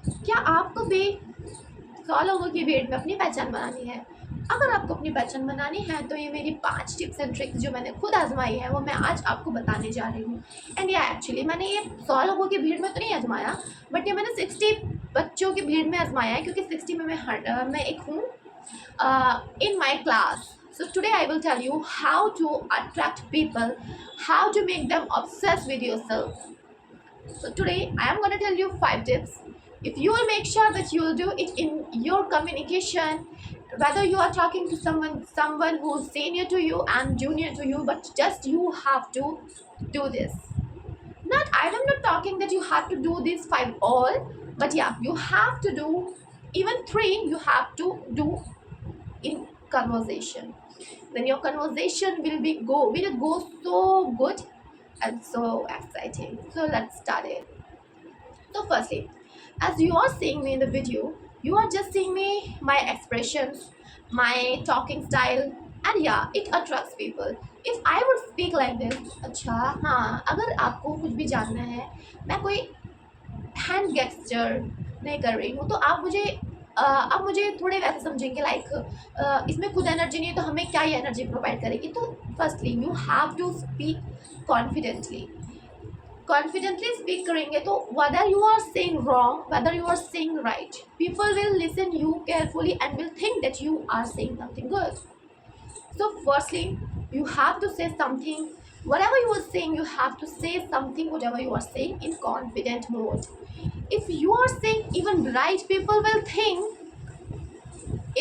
क्या आपको भी 100 लोगों की भीड़ में अपनी पहचान बनानी है? अगर आपको अपनी पहचान बनानी है तो ये मेरी 5 टिप्स एंड ट्रिक्स जो मैंने खुद आजमाई है वो मैं आज आपको बताने जा रही हूँ। एंड या एक्चुअली मैंने ये 100 लोगों की भीड़ में तो नहीं आजमाया, बट ये मैंने 60 बच्चों की भीड़ में आजमाया है, क्योंकि 60 में मैं एक हूँ in my class. So today I will tell you how to attract people, how to make them obsessed with yourself. So today I am going to tell you 5 tips. If you will make sure that you will do it in your communication, whether you are talking to someone who's senior to you and junior to you, but just you have to do this. Not I am not talking that you have to do these 5 all, but yeah, you have to do even 3 you have to do in conversation. Then your conversation will go so good and so exciting. So let's start it. So firstly, as you are seeing me in the video, you are just seeing me, my expressions, my talking style, and yeah, it attracts people. If I would speak like this, अच्छा हाँ, अगर आपको कुछ भी जानना है, मैं कोई हैंड गेस्चर नहीं कर रही हूँ, तो आप मुझे थोड़े वैसे समझेंगे, लाइक इसमें खुद एनर्जी नहीं है तो हमें क्या ये एनर्जी प्रोवाइड करेगी। तो firstly you have to speak confidently speak करेंगे तो whether you are saying wrong whether you are saying right, people will listen you carefully and will think that you are saying something good. So firstly, you have to say something. Whatever you are saying, you have to say something. Whatever you are saying in confident mode. If you are saying even right, people will think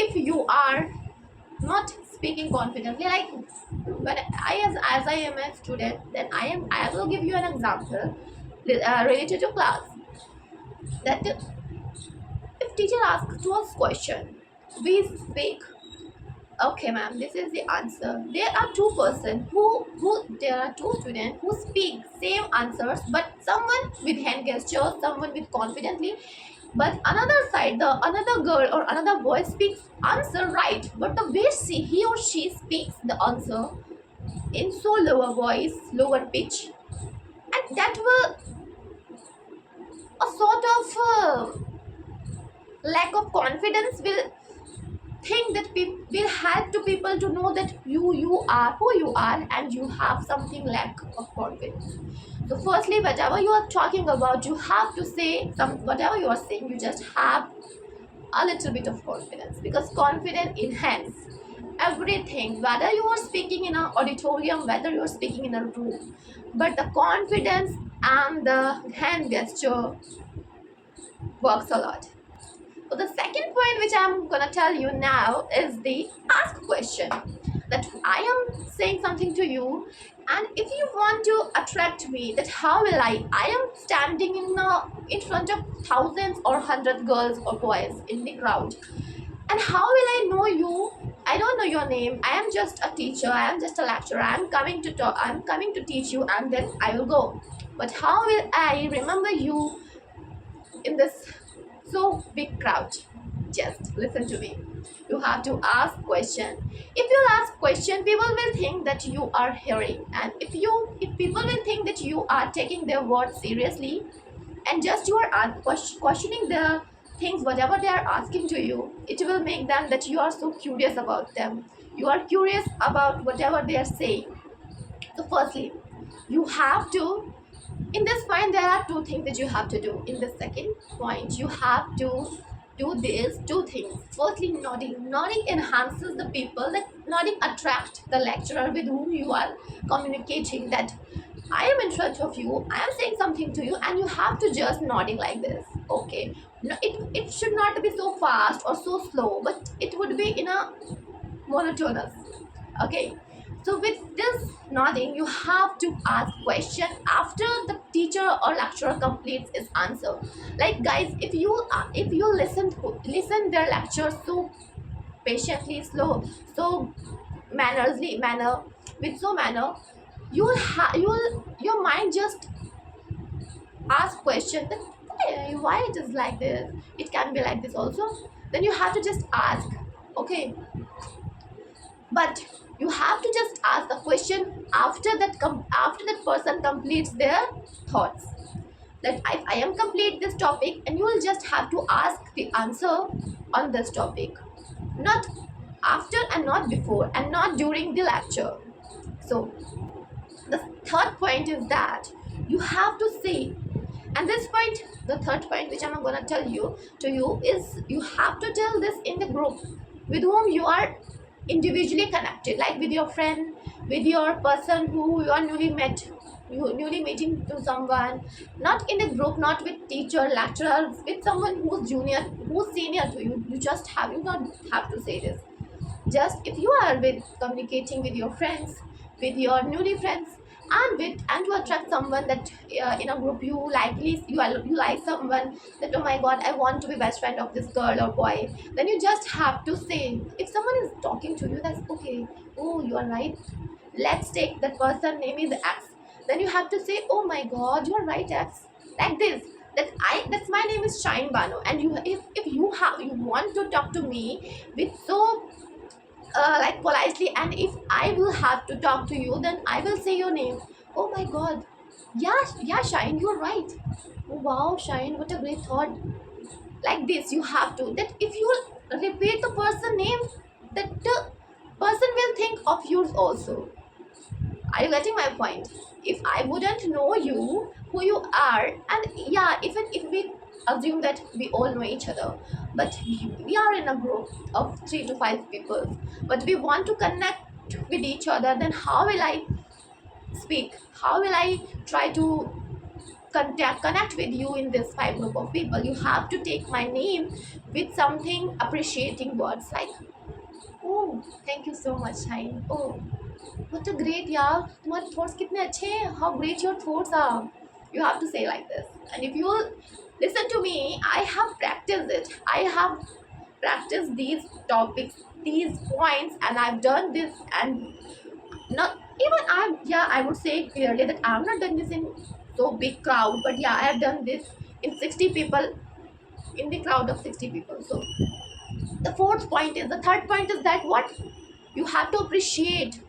if you are not speaking confidently. Like when as I am a student, then I will give you an example related to class. That if teacher asks to us question, we speak. Okay, ma'am, this is the answer. There are there are two students who speak same answers, but someone with hand gesture, someone with confidently, but another side, the another girl or another boy speaks answer right, but the way he or she speaks the answer in so lower voice, lower pitch, and that will a sort of lack of confidence will think that will help to people to know that you are who you are and you have something lack of confidence. So firstly, whatever you are talking about, you have to say whatever you are saying, you just have a little bit of confidence, because confidence enhance everything, whether you are speaking in an auditorium, whether you are speaking in a room, but the confidence and the hand gesture works a lot. So the second point which I'm gonna tell you now is the ask question. That I am saying something to you, and if you want to attract me, that how will I am standing in front of thousands or hundred girls or boys in the crowd, and how will I know you? I don't know your name. I am just a teacher. I am just a lecturer. I am coming to talk. I am coming to teach you, and then I will go. But how will I remember you in this so big crowd? Just listen to me. You have to ask question. If you ask question, people will think that you are hearing, and if people will think that you are taking their words seriously, and just you are questioning the things whatever they are asking to you, it will make them that you are so curious about them. You are curious about whatever they are saying. So firstly, you have to, in this point there are two things that you have to do. In the second point, you have to do these two things. Firstly, nodding enhances the people, that nodding attract the lecturer with whom you are communicating, that I am in front of you, I am saying something to you, and you have to just nodding like this. Okay, no, it should not be so fast or so slow, but it would be in a monotonous. Okay, so with this nodding, you have to ask question after the teacher or lecturer completes his answer. Like guys, if you listen their lecture so patiently, slow, so manner with so manner, you'll your mind just ask question that why it is like this. It can be like this also. Then you have to just ask. Okay, but you have to just ask the question after that person completes their thoughts. that I am complete this topic, and you will just have to ask the answer on this topic, not after and not before and not during the lecture. So the third point is that you have to say, and this point, the third point which I'm gonna tell you to you is you have to tell this in the group with whom you are individually connected, like with your friend, with your person who you are newly met, you newly meeting to someone, not in a group, not with teacher, lecturer, with someone who's junior, who's senior to you. You just have, you not have to say this. Just if you are with communicating with your friends, with your newly friends, and with and to attract someone that in a group you likely you like someone, that oh my god, I want to be best friend of this girl or boy, then you just have to say, if someone is talking to you, that's okay. Oh, you are right. Let's take that person name is X. Then you have to say, oh my god, you are right, X. Like this. That's my name is Shine Bano, and you, if you have, you want to talk to me with so like politely, and if I will have to talk to you, then I will say your name. Oh my god, yeah, yeah, Shine, you're right. Oh, wow, Shine, what a great thought. Like this you have to, that if you repeat the person name, that the person will think of yours also. Are you getting my point? If I wouldn't know you, who you are, and yeah, even if we assume that we all know each other, but we are in a group of 3 to 5 people, but we want to connect with each other, then how will I speak? How will I try to connect with you in this 5 group of people? You have to take my name with something appreciating words like, oh, thank you so much, Shine. Oh, what a great, यार तुम्हारे thoughts कितने अच्छे हैं, how great your thoughts are. You have to say like this. And if you listen to me, I have practiced it. I have practiced these topics, these points, and I've done this. And not even I'm, yeah, I would say clearly that I'm not done this in so big crowd, but yeah, I have done this in 60 people, in the crowd of 60 people. So the fourth point is, the third point is that what you have to appreciate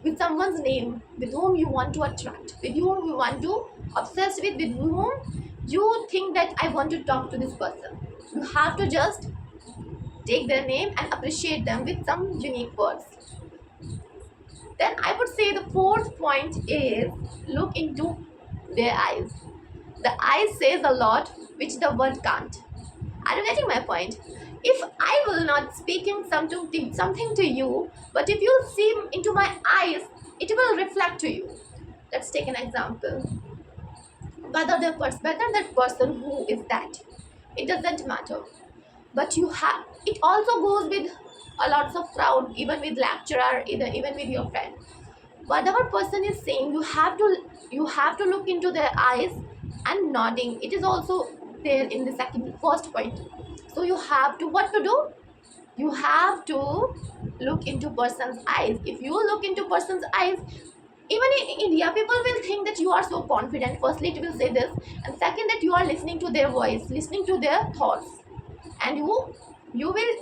with someone's name, with whom you want to attract, with whom you want to obsess with whom you think that I want to talk to this person. You have to just take their name and appreciate them with some unique words. Then I would say the fourth point is look into their eyes. The eyes says a lot which the word can't. Are you getting my point? If I will not speaking something to you, but if you see into my eyes, it will reflect to you. Let's take an example. Whether that person who is that, it doesn't matter. But you have, it also goes with a lots of crowd, even with lecturer, even with your friend. Whatever person is saying, you have to look into their eyes and nodding. It is also there in the first point. So you have to, what to do, you have to look into person's eyes. If you look into person's eyes, even in India, people will think that you are so confident. Firstly, it will say this, and second, that you are listening to their voice, listening to their thoughts, and you will,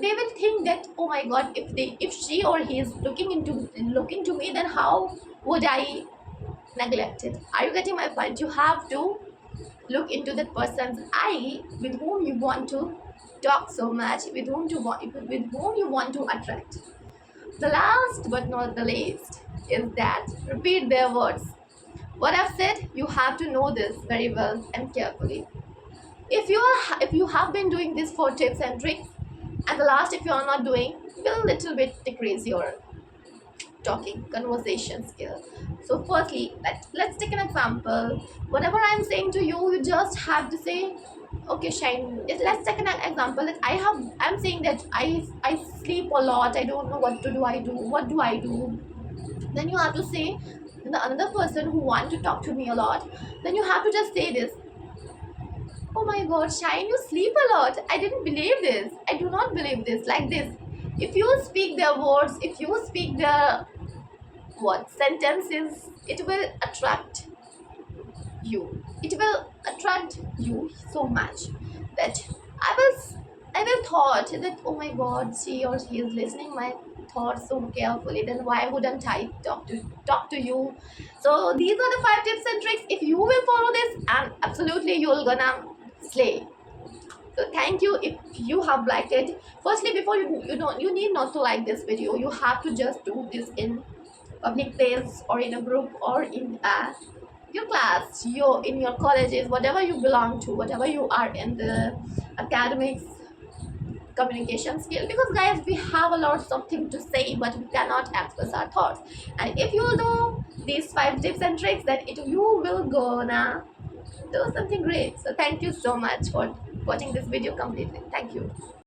they will think that oh my god, if she or he is looking to me, then how would I neglect it? Are you getting my point? You have to look into that person's eye with whom you want to talk so much, with whom you want to attract. The last but not the least is that repeat their words. What I've said, you have to know this very well and carefully. If you have been doing these 4 tips and tricks, and the last, if you are not doing, will a little bit decrease your talking conversation skill. So firstly, let's take an example. Whatever I'm saying to you, you just have to say, okay, Shine, let's take an example that I'm saying that I sleep a lot, I don't know what to do, what do I do? Then you have to say, the another person who want to talk to me a lot, then you have to just say this, oh my god, Shine, you sleep a lot, I didn't believe this, I do not believe this. Like this, if you speak their words, if you speak the what sentences, it will attract you, it will attract you so much that I will I will thought that, oh my god, she or he is listening my thoughts so carefully, then why wouldn't I talk to you? So these are the 5 tips and tricks. If you will follow this, and absolutely you'll gonna slay. So thank you if you have liked it. Firstly, before you need not to like this video. You have to just do this in public place or in a group or in your class, your in your colleges, whatever you belong to, whatever you are in the academics communication skill, because guys, we have a lot something to say but we cannot express our thoughts. And if you do these 5 tips and tricks, then you will gonna do something great. So thank you so much for watching this video completely. Thank you.